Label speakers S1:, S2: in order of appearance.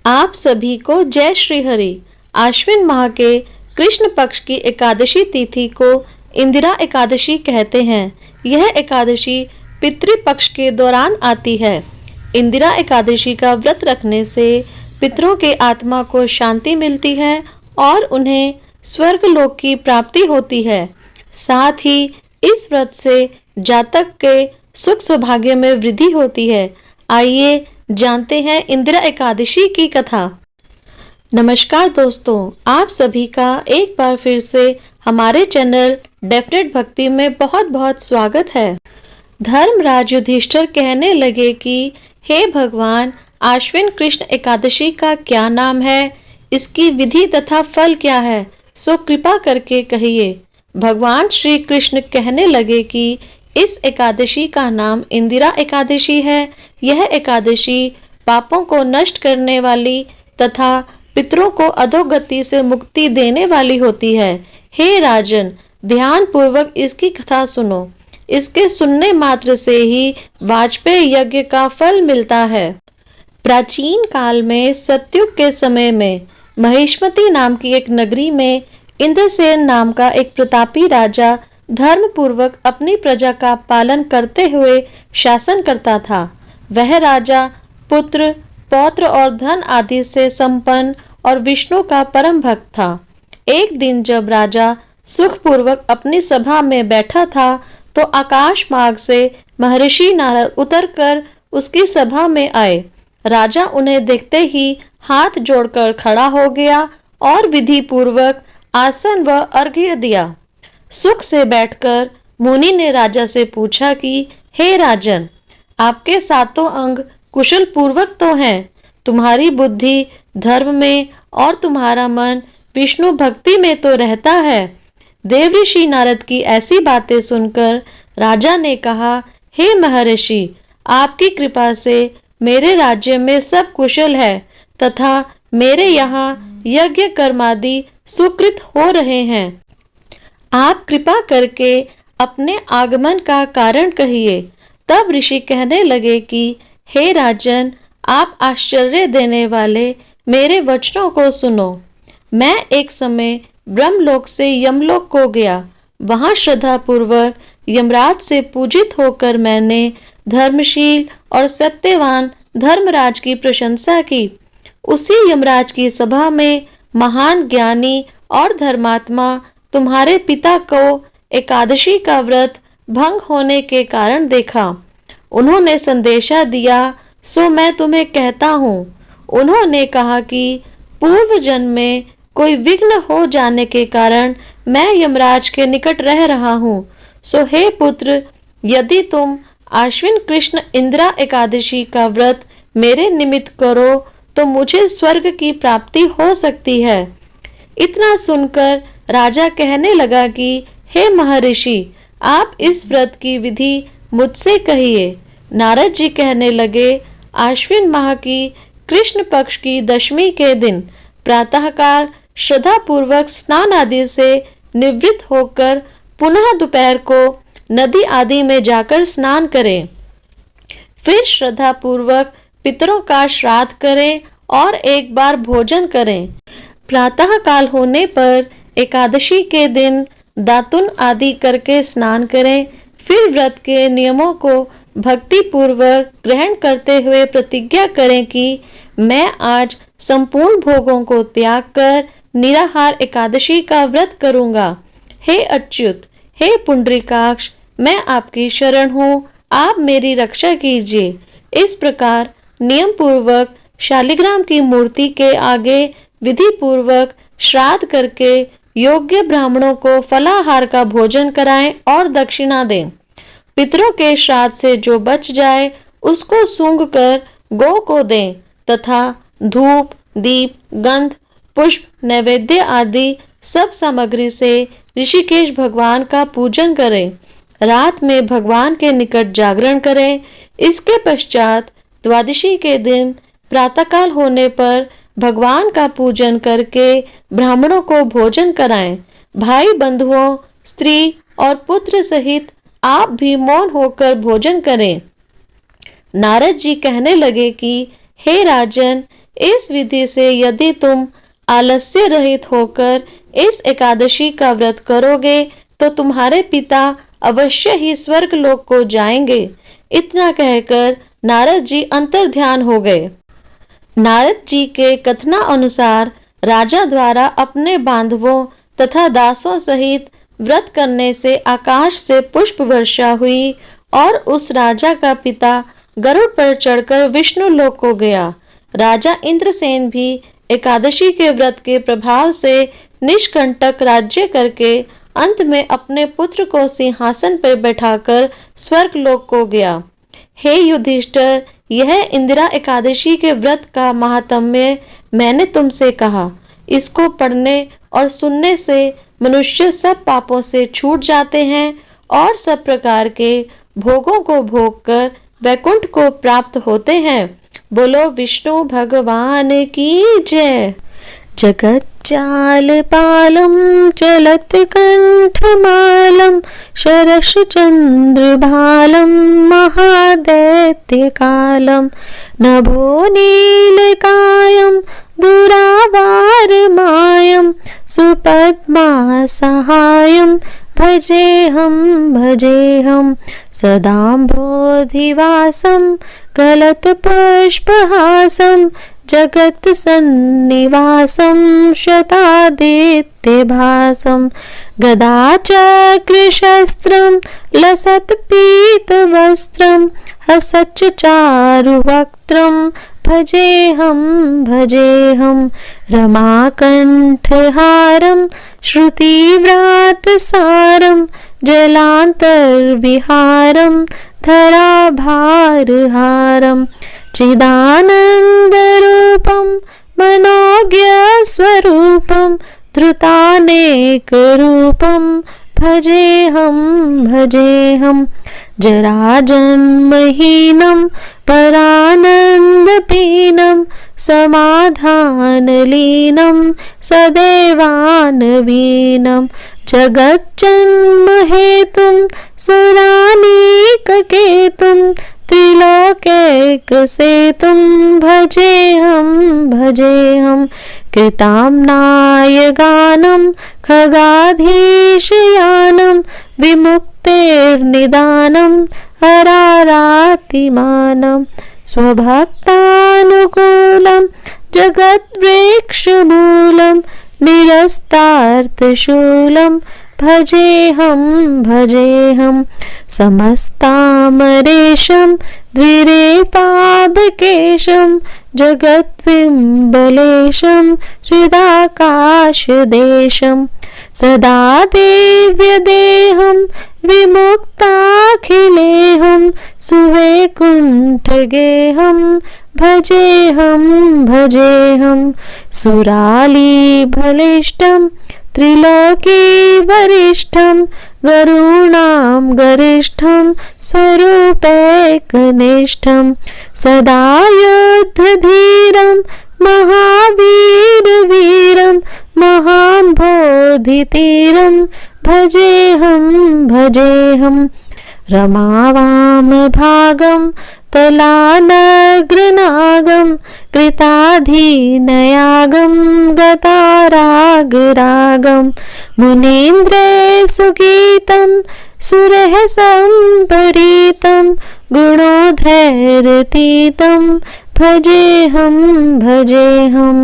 S1: आप सभी को जय श्री हरि। आश्विन माह के कृष्ण पक्ष की एकादशी तिथि को इंदिरा एकादशी कहते हैं। यह एकादशी पितृपक्ष के दौरान आती है। इंदिरा एकादशी का व्रत रखने से पितरों के आत्मा को शांति मिलती है और उन्हें स्वर्ग लोक की प्राप्ति होती है। साथ ही इस व्रत से जातक के सुख सौभाग्य में वृद्धि होती है। आइए जानते हैं इंदिरा एकादशी की कथा। नमस्कार दोस्तों, आप सभी का एक बार फिर से हमारे चैनल डेफिनेट भक्ति में बहुत बहुत स्वागत है। धर्मराज युधिष्ठिर कहने लगे कि हे भगवान, आश्विन कृष्ण एकादशी का क्या नाम है, इसकी विधि तथा फल क्या है, सो कृपा करके कहिए। भगवान श्री कृष्ण कहने लगे कि इस एकादशी का नाम इंदिरा एकादशी है। यह एकादशी पापों को नष्ट करने वाली तथा पितरों को अधोगति से मुक्ति देने वाली होती है। हे राजन, ध्यान पूर्वक इसकी कथा सुनो। इसके सुनने मात्र से ही वाजपेय यज्ञ का फल मिलता है। प्राचीन काल में सतयुग के समय में महिष्मती नाम की एक नगरी में इंद्रसेन नाम का एक प्रतापी राजा धर्म पूर्वक अपनी प्रजा का पालन करते हुए शासन करता था। वह राजा पुत्र, पौत्र और धन आदि से संपन्न और विष्णु का परम भक्त था। एक दिन जब राजा सुखपूर्वक अपनी सभा में बैठा था तो आकाश मार्ग से महर्षि नारद उतरकर उसकी सभा में आए। राजा उन्हें देखते ही हाथ जोड़कर खड़ा हो गया और विधि पूर्वक आसन व अर्घ्य दिया। सुख से बैठकर मुनि ने राजा से पूछा कि हे राजन, आपके सातों अंग कुशल पूर्वक तो हैं, तुम्हारी बुद्धि धर्म में और तुम्हारा मन विष्णु भक्ति में तो रहता है। देवऋषि नारद की ऐसी बातें सुनकर राजा ने कहा, हे महर्षि, आपकी कृपा से मेरे राज्य में सब कुशल है तथा मेरे यहाँ यज्ञ कर्मादि सुकृत हो रहे हैं। आप कृपा करके अपने आगमन का कारण कहिए। तब ऋषि कहने लगे कि हे राजन, आप आश्चर्य देने वाले मेरे वचनों को सुनो। मैं एक समय ब्रह्मलोक से यमलोक को गया। वहां श्रद्धा पूर्वक यमराज से पूजित होकर मैंने धर्मशील और सत्यवान धर्मराज की प्रशंसा की। उसी यमराज की सभा में महान ज्ञानी और धर्मात्मा तुम्हारे पिता को एकादशी का व्रत भंग होने के कारण देखा। उन्होंने संदेशा दिया, सो मैं तुम्हें कहता हूँ। उन्होंने कहा कि पूर्व जन्म में कोई विघ्न हो जाने के कारण मैं यमराज के निकट रह रहा हूँ। सो हे पुत्र, यदि तुम आश्विन कृष्ण इंदिरा एकादशी का व्रत मेरे निमित्त करो तो मुझे स्वर्ग की प्राप्ति हो सकती है। इतना सुनकर राजा कहने लगा कि हे महर्षि, आप इस व्रत की विधि मुझसे कहिए। नारद जी कहने लगे, आश्विन माह की कृष्ण पक्ष की दशमी के दिन प्रातःकाल श्रद्धा पूर्वक स्नान आदि से निवृत्त होकर पुनः दोपहर को नदी आदि में जाकर स्नान करें। फिर श्रद्धा पूर्वक पितरों का श्राद्ध करें और एक बार भोजन करें। प्रातः काल होने पर एकादशी के दिन दातुन आदि करके स्नान करें। फिर व्रत के नियमों को भक्ति पूर्वक ग्रहण करते हुए प्रतिज्ञा करें कि मैं आज संपूर्ण भोगों को त्याग कर निराहार एकादशी का व्रत करूंगा। हे अच्युत, हे पुंडरीकाक्ष, मैं आपकी शरण हूँ, आप मेरी रक्षा कीजिए। इस प्रकार नियम पूर्वक शालिग्राम की मूर्ति के आगे विधि पूर्वक श्राद्ध करके योग्य ब्राह्मणों को फलाहार का भोजन कराएं और दक्षिणा दें। पितरों के श्राद्ध से जो बच जाए उसको सूंघ कर गौ को दें तथा धूप, दीप, गंध, पुष्प, नैवेद्य आदि सब सामग्री से ऋषिकेश भगवान का पूजन करें। रात में भगवान के निकट जागरण करें। इसके पश्चात द्वादशी के दिन प्रातःकाल होने पर भगवान का पूजन करके ब्राह्मणों को भोजन कराएं। भाई बंधुओं, स्त्री और पुत्र सहित आप भी मौन होकर भोजन करें। नारद जी कहने लगे कि हे राजन, इस विधि से यदि तुम आलस्य रहित होकर इस एकादशी का व्रत करोगे तो तुम्हारे पिता अवश्य ही स्वर्ग लोक को जाएंगे। इतना कहकर नारद जी अंतर्ध्यान हो गए। नारद जी के कथना अनुसार राजा द्वारा अपने बांधवों तथा दासों सहित व्रत करने से आकाश से पुष्प वर्षा हुई और उस राजा का पिता गरुड़ पर चढ़कर विष्णु लोक को गया। राजा इंद्रसेन भी एकादशी के व्रत के प्रभाव से निष्कंटक राज्य करके अंत में अपने पुत्र को सिंहासन पर बैठाकर स्वर्ग लोक को गया। हे युधिष्ठिर, यह इंदिरा एकादशी के व्रत का महात्म्य मैंने तुमसे कहा। इसको पढ़ने और सुनने से मनुष्य सब पापों से छूट जाते हैं और सब प्रकार के भोगों को भोग कर वैकुंठ को प्राप्त होते हैं। बोलो विष्णु भगवान की जय।
S2: जगत चालपालं चलत कंठमालं शरश चंद्रभालं महादैत्यकालं नभो नीलकायं दुरावारमायं सुपद्मासहायं भजेऽहं सदाम्भोधिवासं कलत्पुष्पहासं जगत् सन्निवासं शतादित्यभासं गदाचक्रशस्त्रं लसत्पीतवस्त्रं हसच्चारुवक्त्रं भजेऽहं रमाकण्ठहारं श्रुतिव्रातसारं जलान्तर्विहारं धराभारहारं चिदानन्दरूपं मनोज्ञस्वरूपं धृतानेकरूपं भजेऽहं जराजन्महीनं परानन्दपीनं समाधानलीनं सदैवानवीनं जगज्जन्महेतुं सुरानीककेतुं त्रिलोकैकसेतुं भजेऽहं कृताम्नायगानं खगाधीशयानं विमुक्तेर्निदानं हरारातिमानं स्वभक्तानुकूलं जगद्वृक्षमूलं निरस्तार्थशूलं भजेऽहं समस्तामरेशं द्विरेपाभकेशं जगद्विम्बलेशं हृदाकाशदेशं सदा देव्यदेहं विमुक्ताखिलेहं सुवैकुण्ठगेहं भजेऽहं सुरालीबलिष्ठं त्रिलोकीवरिष्ठं गरुणां गरिष्ठं स्वरूपैकनिष्ठं सदा युद्धधीरं महावीरवीरं महाम्भोधितीरं भजेऽहं रमावामभागं तलानग्रनागं कृताधीनयागं गतारागरागं मुनीन्द्रैर्सुगीतं सुरहसम्परीतं गुणोधैरतीतं भजेऽहं